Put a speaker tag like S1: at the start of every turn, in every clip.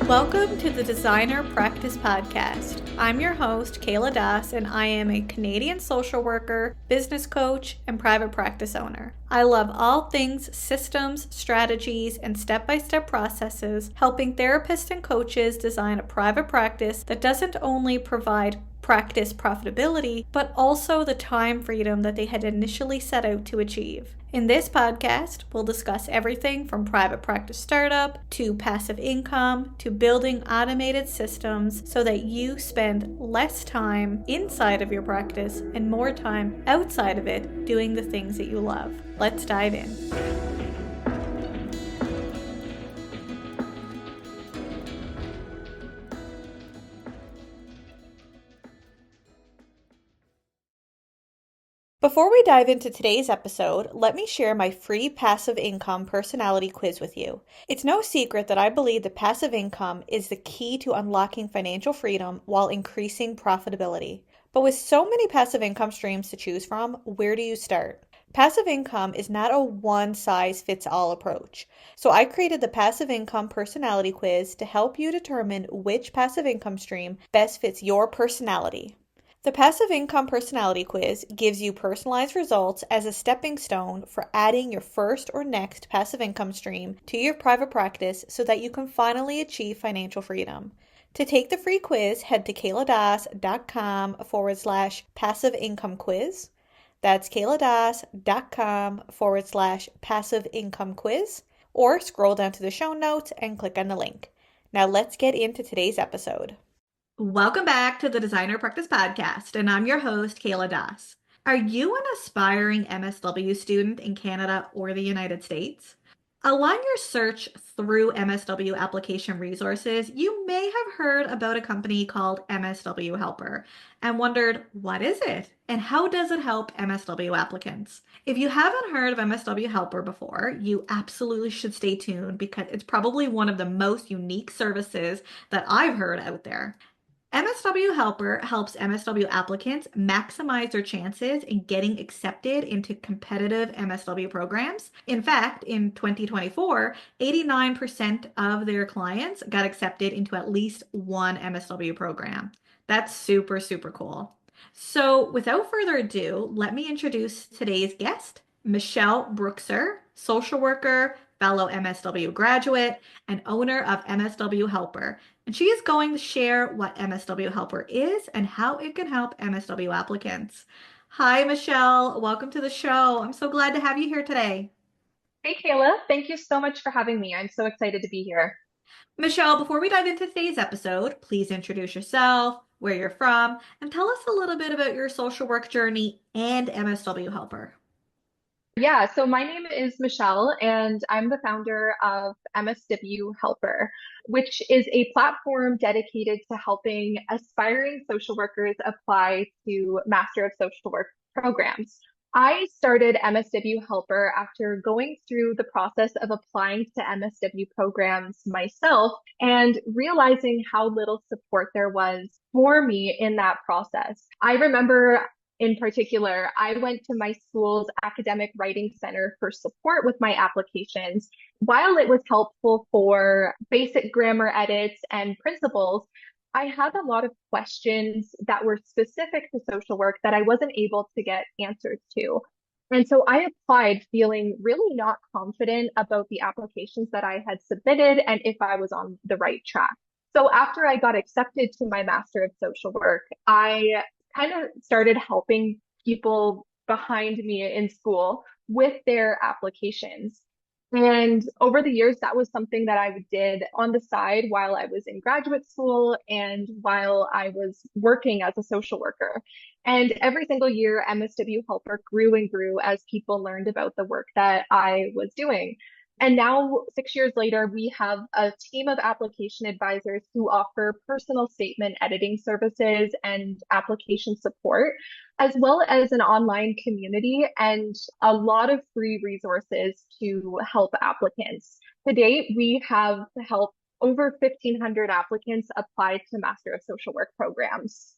S1: Welcome to the Designer Practice Podcast. I'm your host, Kayla Das, and I am a Canadian social worker, business coach, and private practice owner. I love all things systems, strategies, and step-by-step processes, helping therapists and coaches design a private practice that doesn't only provide practice profitability, but also the time freedom that they had initially set out to achieve. In this podcast, we'll discuss everything from private practice startup to passive income to building automated systems so that you spend less time inside of your practice and more time outside of it doing the things that you love. Let's dive in. Before we dive into today's episode, let me share my free passive income personality quiz with you. It's no secret that I believe that passive income is the key to unlocking financial freedom while increasing profitability. But with so many passive income streams to choose from, where do you start? Passive income is not a one-size-fits-all approach. So I created the Passive Income Personality Quiz to help you determine which passive income stream best fits your personality. The Passive Income Personality Quiz gives you personalized results as a stepping stone for adding your first or next passive income stream to your private practice so that you can finally achieve financial freedom. To take the free quiz, head to kayladas.com/passive income quiz. That's kayladas.com/passive income quiz, or scroll down to the show notes and click on the link. Now let's get into today's episode. Welcome back to the Designer Practice Podcast, and I'm your host, Kayla Das. Are you an aspiring MSW student in Canada or the United States? Along your search through MSW application resources, you may have heard about a company called MSW Helper and wondered, what is it? And how does it help MSW applicants? If you haven't heard of MSW Helper before, you absolutely should stay tuned because it's probably one of the most unique services that I've heard out there. MSW Helper helps MSW applicants maximize their chances in getting accepted into competitive MSW programs. In fact, in 2024, 89% of their clients got accepted into at least one MSW program. That's super, super cool. So without further ado, let me introduce today's guest, Michelle Bruxer, social worker, fellow MSW graduate, and owner of MSW Helper. And she is going to share what MSW Helper is and how it can help MSW applicants. Hi, Michelle. Welcome to the show. I'm so glad to have you here today.
S2: Hey, Kayla. Thank you so much for having me. I'm so excited to be here.
S1: Michelle, before we dive into today's episode, please introduce yourself, where you're from, and tell us a little bit about your social work journey and MSW Helper.
S2: Yeah, so my name is Michelle, and I'm the founder of MSW Helper, which is a platform dedicated to helping aspiring social workers apply to Master of Social Work programs. I started MSW Helper after going through the process of applying to MSW programs myself and realizing how little support there was for me in that process. I remember in particular, I went to my school's academic writing center for support with my applications. While it was helpful for basic grammar edits and principles, I had a lot of questions that were specific to social work that I wasn't able to get answers to. And so I applied feeling really not confident about the applications that I had submitted and if I was on the right track. So after I got accepted to my Master of Social Work, I kind of started helping people behind me in school with their applications. And over the years, that was something that I did on the side while I was in graduate school and while I was working as a social worker. And every single year, MSW Helper grew and grew as people learned about the work that I was doing. And now, 6 years later, we have a team of application advisors who offer personal statement editing services and application support, as well as an online community and a lot of free resources to help applicants. To date, we have helped over 1,500 applicants apply to Master of Social Work programs.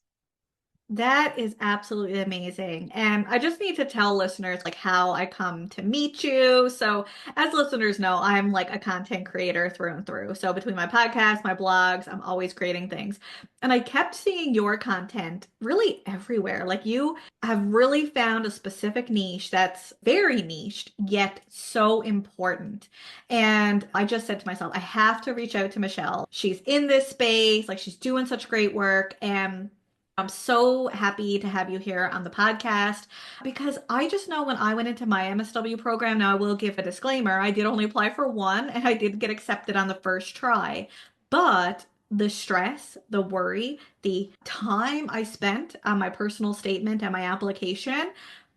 S1: That is absolutely amazing. And I just need to tell listeners like how I come to meet you. So, as listeners know, I'm like a content creator through and through. So, between my podcast, my blogs, I'm always creating things. And I kept seeing your content really everywhere. Like you have really found a specific niche that's very niched, yet so important. And I just said to myself, I have to reach out to Michelle. She's in this space, like she's doing such great work. And I'm so happy to have you here on the podcast because I just know when I went into my MSW program, now I will give a disclaimer, I did only apply for one and I did get accepted on the first try. But the stress, the worry, the time I spent on my personal statement and my application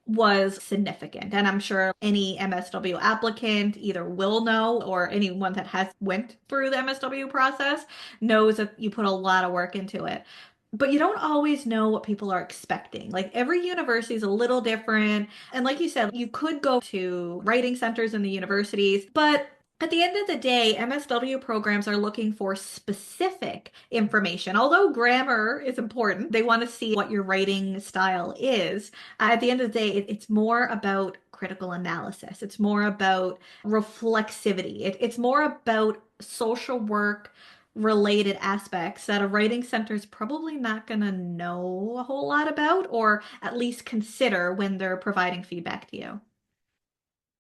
S1: was significant. And I'm sure any MSW applicant either will know or anyone that has went through the MSW process knows that you put a lot of work into it, but you don't always know what people are expecting. Like every university is a little different. And like you said, you could go to writing centers in the universities, but at the end of the day, MSW programs are looking for specific information. Although grammar is important, they want to see what your writing style is. At the end of the day, it's more about critical analysis. It's more about reflexivity. It's more about social work related aspects that a writing center is probably not going to know a whole lot about, or at least consider when they're providing feedback to you.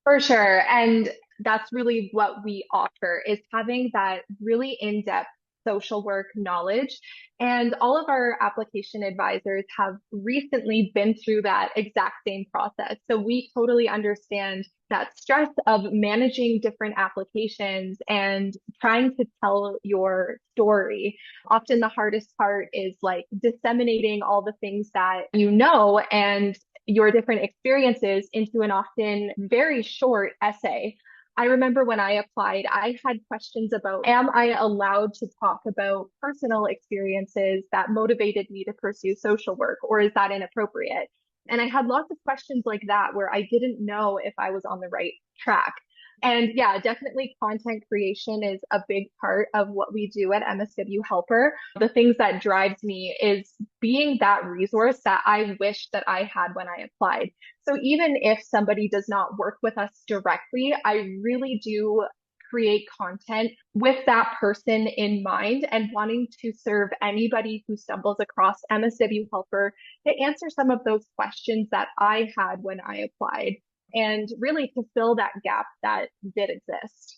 S2: For sure. And that's really what we offer is having that really in-depth social work knowledge. And all of our application advisors have recently been through that exact same process. So we totally understand that stress of managing different applications and trying to tell your story. Often the hardest part is like disseminating all the things that you know and your different experiences into an often very short essay. I remember when I applied, I had questions about, am I allowed to talk about personal experiences that motivated me to pursue social work, or is that inappropriate? And I had lots of questions like that where I didn't know if I was on the right track. And yeah, definitely content creation is a big part of what we do at MSW Helper. The things that drives me is being that resource that I wish that I had when I applied. So even if somebody does not work with us directly, I really do create content with that person in mind and wanting to serve anybody who stumbles across MSW Helper to answer some of those questions that I had when I applied and really to fill that gap that did exist.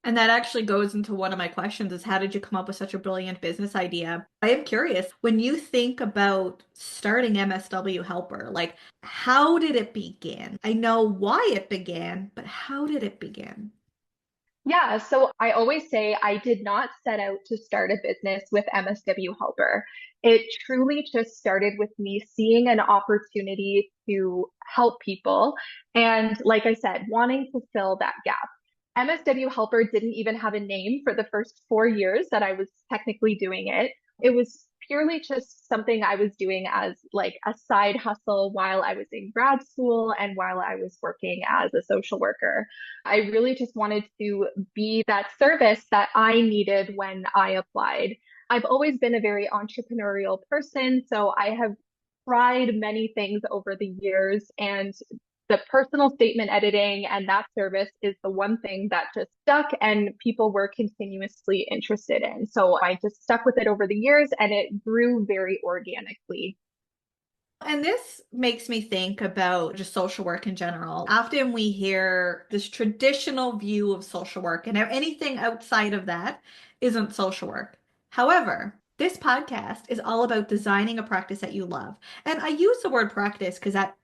S1: And that actually goes into one of my questions is how did you come up with such a brilliant business idea? I am curious, when you think about starting MSW Helper, like how did it begin? I know why it began, but how did it begin?
S2: Yeah, so I always say I did not set out to start a business with MSW Helper. It truly just started with me seeing an opportunity to help people. And like I said, wanting to fill that gap. MSW Helper didn't even have a name for the first 4 years that I was technically doing it. It was purely just something I was doing as like a side hustle while I was in grad school and while I was working as a social worker. I really just wanted to be that service that I needed when I applied. I've always been a very entrepreneurial person, so I have tried many things over the years, and the personal statement editing and that service is the one thing that just stuck and people were continuously interested in. So I just stuck with it over the years and it grew very organically.
S1: And this makes me think about just social work in general. Often we hear this traditional view of social work, and anything outside of that isn't social work. However, this podcast is all about designing a practice that you love. And I use the word practice because that,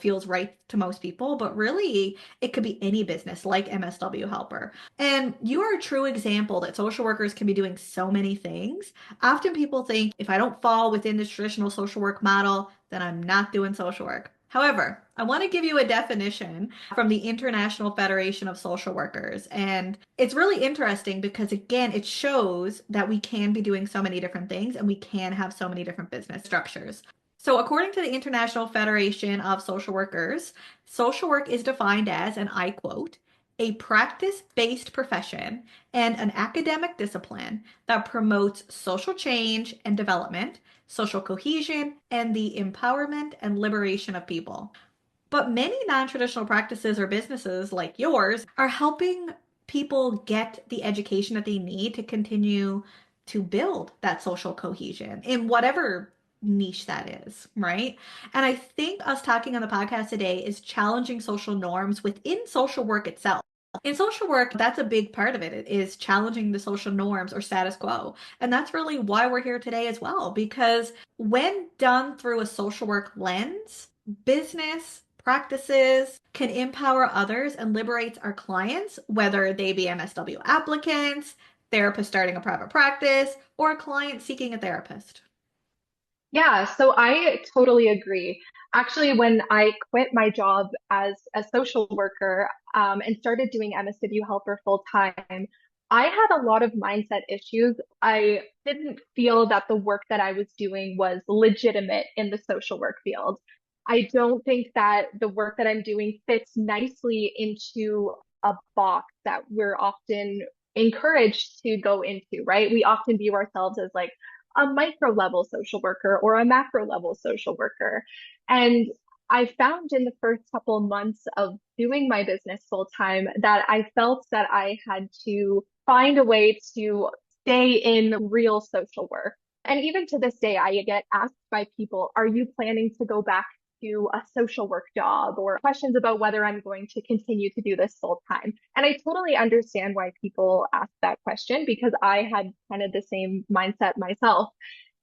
S1: feels right to most people, but really it could be any business like MSW Helper. And you are a true example that social workers can be doing so many things. Often people think if I don't fall within this traditional social work model, then I'm not doing social work. However, I want to give you a definition from the International Federation of Social Workers. And it's really interesting because, again, it shows that we can be doing so many different things and we can have so many different business structures. So, according to the International Federation of Social Workers, social work is defined as, and I quote, a practice-based profession and an academic discipline that promotes social change and development, social cohesion, and the empowerment and liberation of people. But many non-traditional practices or businesses like yours are helping people get the education that they need to continue to build that social cohesion in whatever niche that is, right? And I think us talking on the podcast today is challenging social norms within social work itself. In social work, that's a big part of it. It is challenging the social norms or status quo. And that's really why we're here today as well, because when done through a social work lens, business practices can empower others and liberates our clients, whether they be MSW applicants, therapists starting a private practice, or a client seeking a therapist.
S2: Yeah, so I totally agree. Actually, when I quit my job as a social worker and started doing MSW Helper full time, I had a lot of mindset issues. I didn't feel that the work that I was doing was legitimate in the social work field. I don't think that the work that I'm doing fits nicely into a box that we're often encouraged to go into, right? We often view ourselves as like, a micro level social worker or a macro level social worker. And I found in the first couple of months of doing my business full time that I felt that I had to find a way to stay in real social work. And even to this day, I get asked by people, are you planning to go back to a social work job, or questions about whether I'm going to continue to do this full time? And I totally understand why people ask that question because I had kind of the same mindset myself.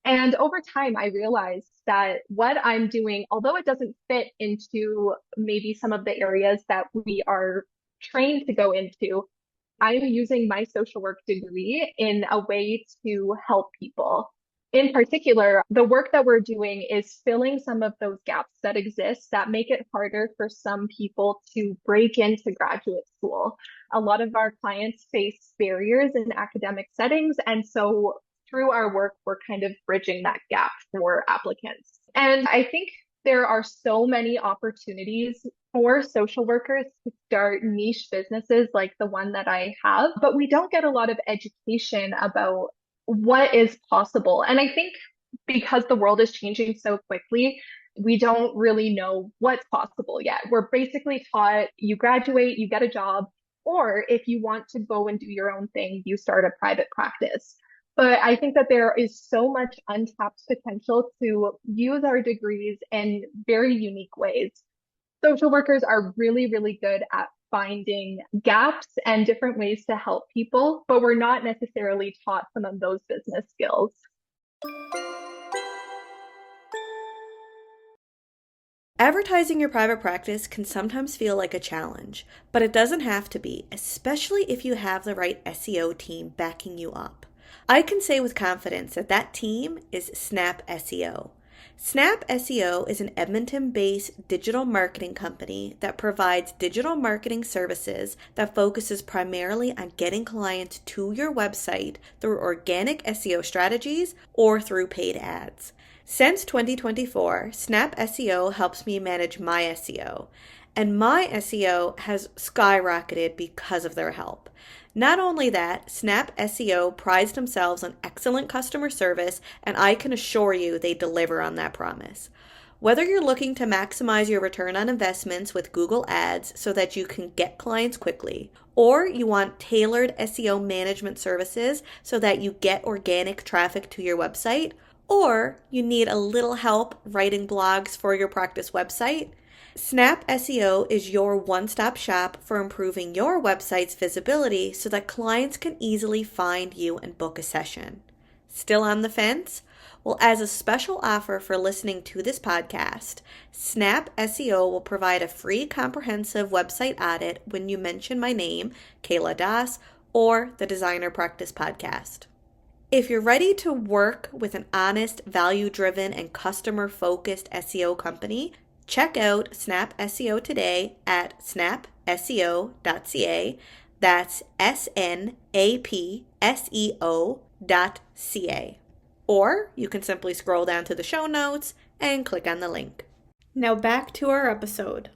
S2: And over time, I realized that what I'm doing, although it doesn't fit into maybe some of the areas that we are trained to go into, I'm using my social work degree in a way to help people. In particular, the work that we're doing is filling some of those gaps that exist that make it harder for some people to break into graduate school. A lot of our clients face barriers in academic settings, and so through our work, we're kind of bridging that gap for applicants. And I think there are so many opportunities for social workers to start niche businesses like the one that I have, but we don't get a lot of education about what is possible. And I think because the world is changing so quickly, we don't really know what's possible yet. We're basically taught you graduate, you get a job, or if you want to go and do your own thing, you start a private practice. But I think that there is so much untapped potential to use our degrees in very unique ways. Social workers are really, really good at finding gaps and different ways to help people, but we're not necessarily taught some of those business skills.
S1: Advertising your private practice can sometimes feel like a challenge, but it doesn't have to be, especially if you have the right SEO team backing you up. I can say with confidence that that team is Snap SEO. Snap SEO is an Edmonton-based digital marketing company that provides digital marketing services that focuses primarily on getting clients to your website through organic SEO strategies or through paid ads. Since 2024, Snap SEO helps me manage my SEO, and my SEO has skyrocketed because of their help. Not only that, Snap SEO prides themselves on excellent customer service, and I can assure you they deliver on that promise. Whether you're looking to maximize your return on investments with Google Ads so that you can get clients quickly, or you want tailored SEO management services so that you get organic traffic to your website, or you need a little help writing blogs for your practice website, Snap SEO is your one-stop shop for improving your website's visibility so that clients can easily find you and book a session. Still on the fence? Well, as a special offer for listening to this podcast, Snap SEO will provide a free comprehensive website audit when you mention my name, Kayla Das, or the Designer Practice Podcast. If you're ready to work with an honest, value-driven, and customer-focused SEO company, check out Snap SEO today at snapseo.ca. That's snapseo.ca. Or you can simply scroll down to the show notes and click on the link. Now back to our episode.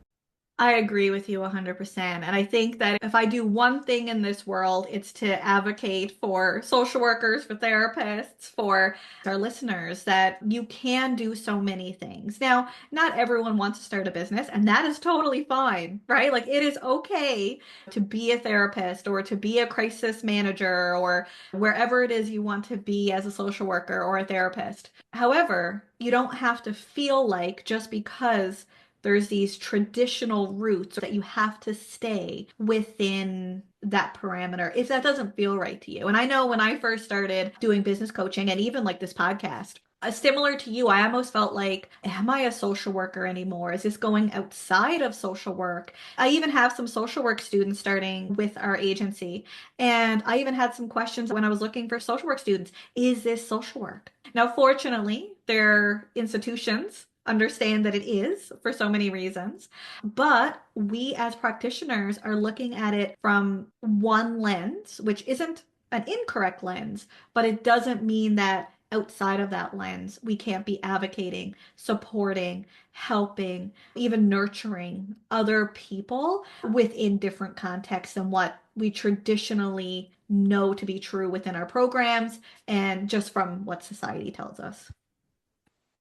S1: I agree with you 100%. And I think that if I do one thing in this world, it's to advocate for social workers, for therapists, for our listeners, that you can do so many things. Now, not everyone wants to start a business, and that is totally fine, right? Like it is okay to be a therapist or to be a crisis manager or wherever it is you want to be as a social worker or a therapist. However, you don't have to feel like just because there's these traditional roots that you have to stay within that parameter if that doesn't feel right to you. And I know when I first started doing business coaching and even like this podcast, similar to you, I almost felt like, am I a social worker anymore? Is this going outside of social work? I even have some social work students starting with our agency. And I even had some questions when I was looking for social work students. Is this social work? Now, fortunately, their institutions understand that it is for so many reasons. But we as practitioners are looking at it from one lens, which isn't an incorrect lens, but it doesn't mean that outside of that lens, we can't be advocating, supporting, helping, even nurturing other people within different contexts than what we traditionally know to be true within our programs and just from what society tells us.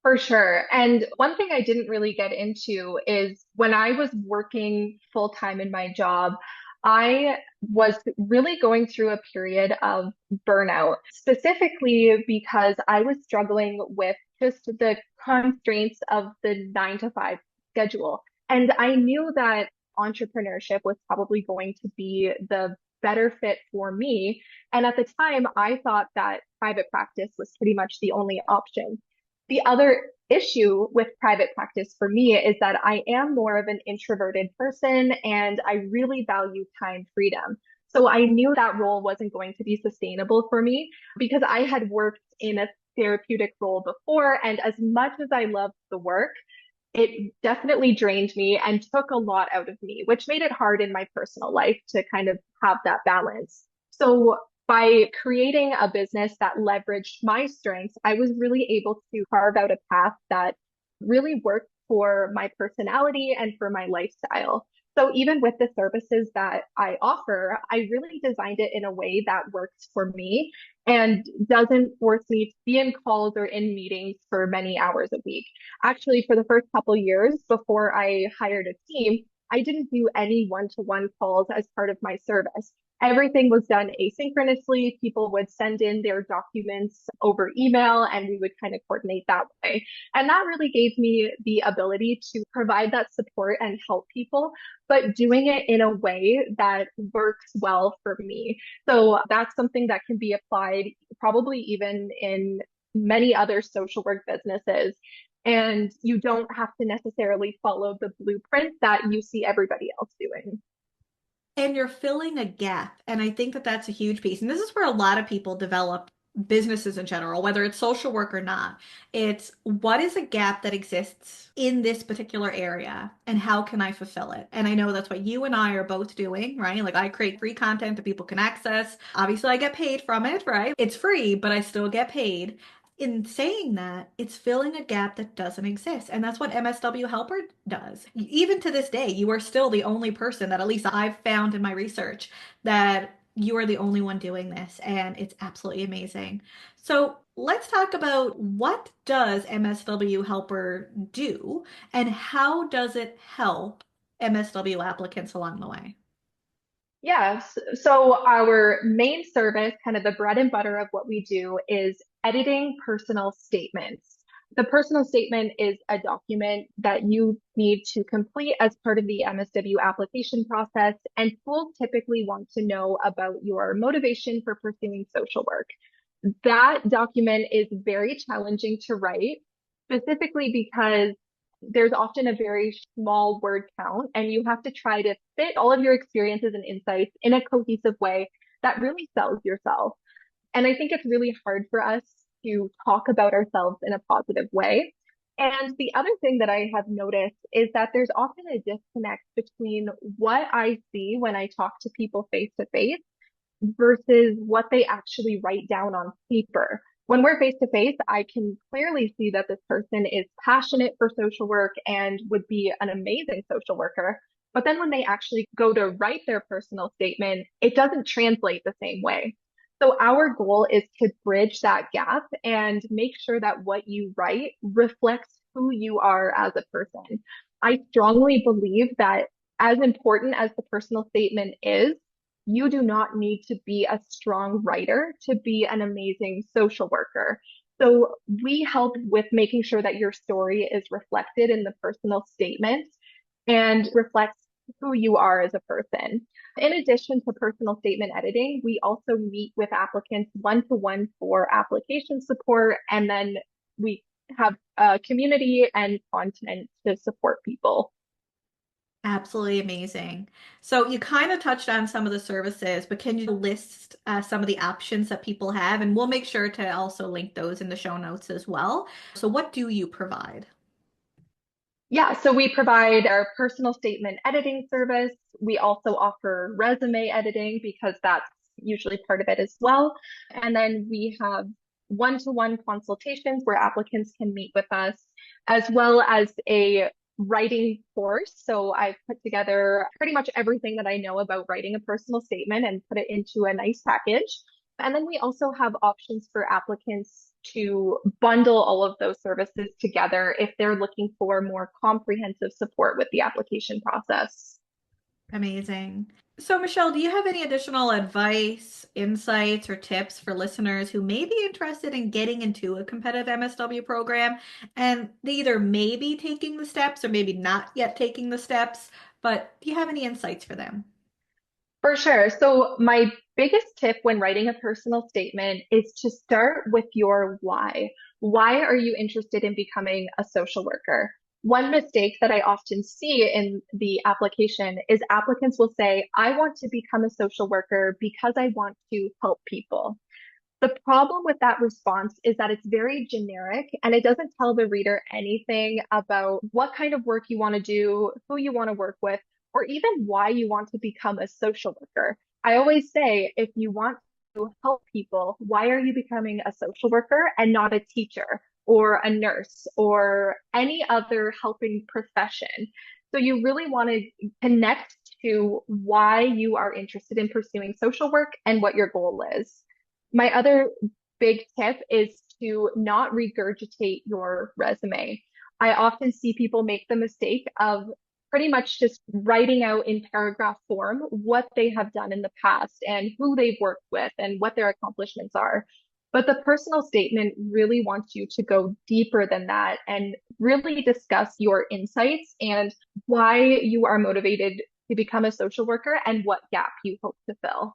S2: For sure. And one thing I didn't really get into is when I was working full time in my job, I was really going through a period of burnout, specifically because I was struggling with just the constraints of the 9 to 5 schedule. And I knew that entrepreneurship was probably going to be the better fit for me. And at the time, I thought that private practice was pretty much the only option. The other issue with private practice for me is that I am more of an introverted person and I really value time freedom. So I knew that role wasn't going to be sustainable for me because I had worked in a therapeutic role before. And as much as I loved the work, it definitely drained me and took a lot out of me, which made it hard in my personal life to kind of have that balance. So by creating a business that leveraged my strengths, I was really able to carve out a path that really worked for my personality and for my lifestyle. So even with the services that I offer, I really designed it in a way that works for me and doesn't force me to be in calls or in meetings for many hours a week. Actually, for the first couple years before I hired a team, I didn't do any one-to-one calls as part of my service. Everything was done asynchronously. People would send in their documents over email and we would kind of coordinate that way. And that really gave me the ability to provide that support and help people, but doing it in a way that works well for me. So that's something that can be applied probably even in many other social work businesses. And you don't have to necessarily follow the blueprint that you see everybody else doing.
S1: And you're filling a gap. And I think that that's a huge piece. And this is where a lot of people develop businesses in general, whether it's social work or not. It's what is a gap that exists in this particular area and how can I fulfill it? And I know that's what you and I are both doing, right? Like I create free content that people can access. Obviously, I get paid from it, right? It's free, but I still get paid. In saying that, it's filling a gap that doesn't exist. And that's what MSW Helper does. Even to this day, you are still the only person that at least I've found in my research that you are the only one doing this. And it's absolutely amazing. So let's talk about what does MSW Helper do and how does it help MSW applicants along the way?
S2: Yes. So our main service, kind of the bread and butter of what we do, is editing personal statements. The personal statement is a document that you need to complete as part of the MSW application process, and schools typically want to know about your motivation for pursuing social work. That document is very challenging to write, specifically because there's often a very small word count, and you have to try to fit all of your experiences and insights in a cohesive way that really sells yourself. And I think it's really hard for us to talk about ourselves in a positive way. And the other thing that I have noticed is that there's often a disconnect between what I see when I talk to people face to face versus what they actually write down on paper. When we're face to face, I can clearly see that this person is passionate for social work and would be an amazing social worker. But then when they actually go to write their personal statement, it doesn't translate the same way. So our goal is to bridge that gap and make sure that what you write reflects who you are as a person. I strongly believe that as important as the personal statement is, you do not need to be a strong writer to be an amazing social worker. So we help with making sure that your story is reflected in the personal statement and reflects who you are as a person. In addition to personal statement editing, we also meet with applicants one-to-one for application support, and then we have a community and content to support people.
S1: Absolutely amazing. So you kind of touched on some of the services, but can you list some of the options that people have? And we'll make sure to also link those in the show notes as well. So what do you provide?
S2: Yeah, so we provide our personal statement editing service. We also offer resume editing because that's usually part of it as well. And then we have one-to-one consultations where applicants can meet with us, as well as a writing course. So I've put together pretty much everything that I know about writing a personal statement and put it into a nice package. And then we also have options for applicants to bundle all of those services together if they're looking for more comprehensive support with the application process.
S1: Amazing. So, Michelle, do you have any additional advice, insights, or tips for listeners who may be interested in getting into a competitive MSW program and they either may be taking the steps or maybe not yet taking the steps, but do you have any insights for them?
S2: For sure. So my biggest tip when writing a personal statement is to start with your why. Why are you interested in becoming a social worker? One mistake that I often see in the application is applicants will say, I want to become a social worker because I want to help people. The problem with that response is that it's very generic and it doesn't tell the reader anything about what kind of work you want to do, who you want to work with, or even why you want to become a social worker. I always say, if you want to help people, why are you becoming a social worker and not a teacher or a nurse or any other helping profession? So you really want to connect to why you are interested in pursuing social work and what your goal is. My other big tip is to not regurgitate your resume. I often see people make the mistake of pretty much just writing out in paragraph form what they have done in the past and who they've worked with and what their accomplishments are. But the personal statement really wants you to go deeper than that and really discuss your insights and why you are motivated to become a social worker and what gap you hope to fill.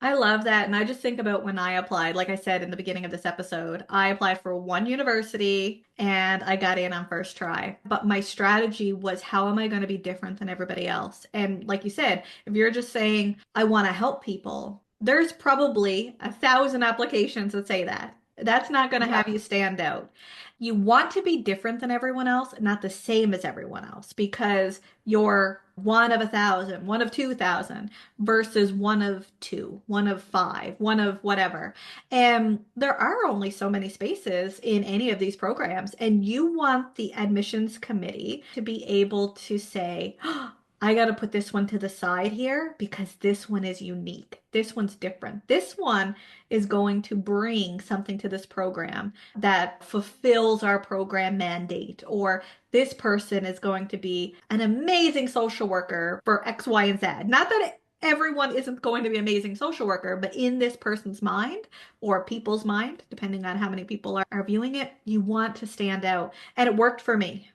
S1: I love that. And I just think about when I applied, like I said in the beginning of this episode, I applied for one university and I got in on first try. But my strategy was, how am I going to be different than everybody else? And like you said, if you're just saying, I want to help people, there's probably 1,000 applications that say that. That's not going to have
S2: Yep.
S1: you stand out. You want to be different than everyone else, not the same as everyone else, because you're one of 1,000, one of 2,000 versus one of two, one of five, one of whatever. And there are only so many spaces in any of these programs. And you want the admissions committee to be able to say, oh, I got to put this one to the side here because this one is unique. This one's different. This one is going to bring something to this program that fulfills our program mandate, or this person is going to be an amazing social worker for X, Y, and Z. Not that everyone isn't going to be an amazing social worker, but in this person's mind or people's mind, depending on how many people are viewing it, you want to stand out. And it worked for me.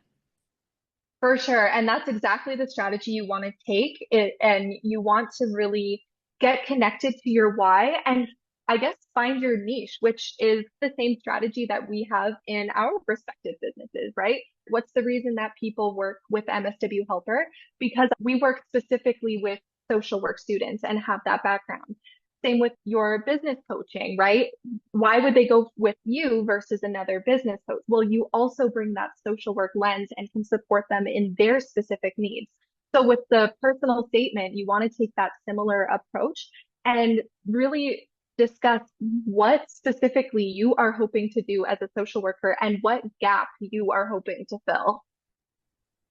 S2: For sure. And that's exactly the strategy you want to take it, and you want to really get connected to your why and I guess find your niche, which is the same strategy that we have in our respective businesses, right? What's the reason that people work with MSW Helper? Because we work specifically with social work students and have that background. Same with your business coaching, right? Why would they go with you versus another business coach? Well, you also bring that social work lens and can support them in their specific needs. So with the personal statement, you want to take that similar approach and really discuss what specifically you are hoping to do as a social worker and what gap you are hoping to fill.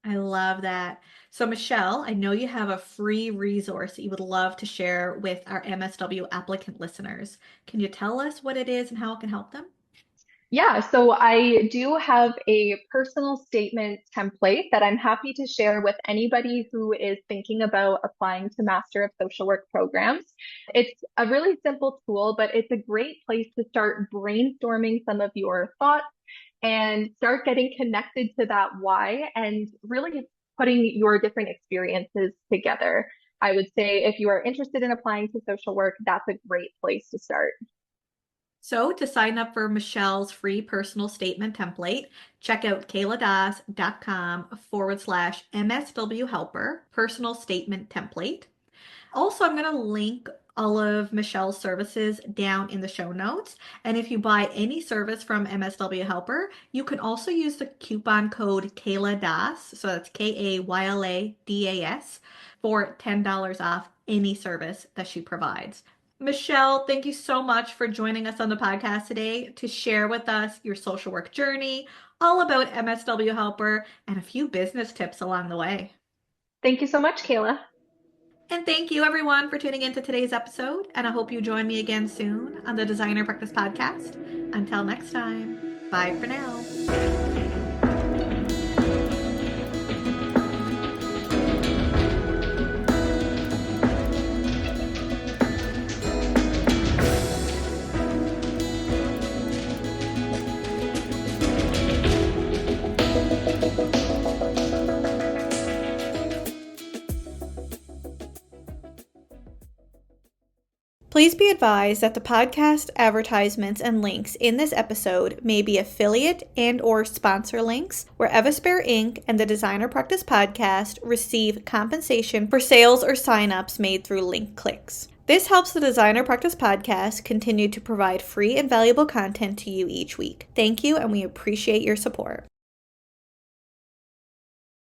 S1: I love that. So, Michelle, I know you have a free resource that you would love to share with our MSW applicant listeners. Can you tell us what it is and how it can help them?
S2: Yeah, so I do have a personal statement template that I'm happy to share with anybody who is thinking about applying to Master of Social Work programs. It's a really simple tool, but it's a great place to start brainstorming some of your thoughts and start getting connected to that why and really putting your different experiences together. I would say if you are interested in applying to social work, that's a great place to start.
S1: So, to sign up for Michelle's free personal statement template, check out kayladas.com/MSW Helper personal statement template. Also, I'm going to link all of Michelle's services down in the show notes. And if you buy any service from MSW Helper, you can also use the coupon code KaylaDAS, so that's KAYLADAS, for $10 off any service that she provides. Michelle, thank you so much for joining us on the podcast today to share with us your social work journey, all about MSW Helper, and a few business tips along the way.
S2: Thank you so much, Kayla.
S1: And thank you, everyone, for tuning into today's episode. And I hope you join me again soon on the Designer Practice Podcast. Until next time, bye for now. Please be advised that the podcast advertisements and links in this episode may be affiliate and or sponsor links where Evaspare Inc. and the Designer Practice Podcast receive compensation for sales or signups made through link clicks. This helps the Designer Practice Podcast continue to provide free and valuable content to you each week. Thank you, and we appreciate your support.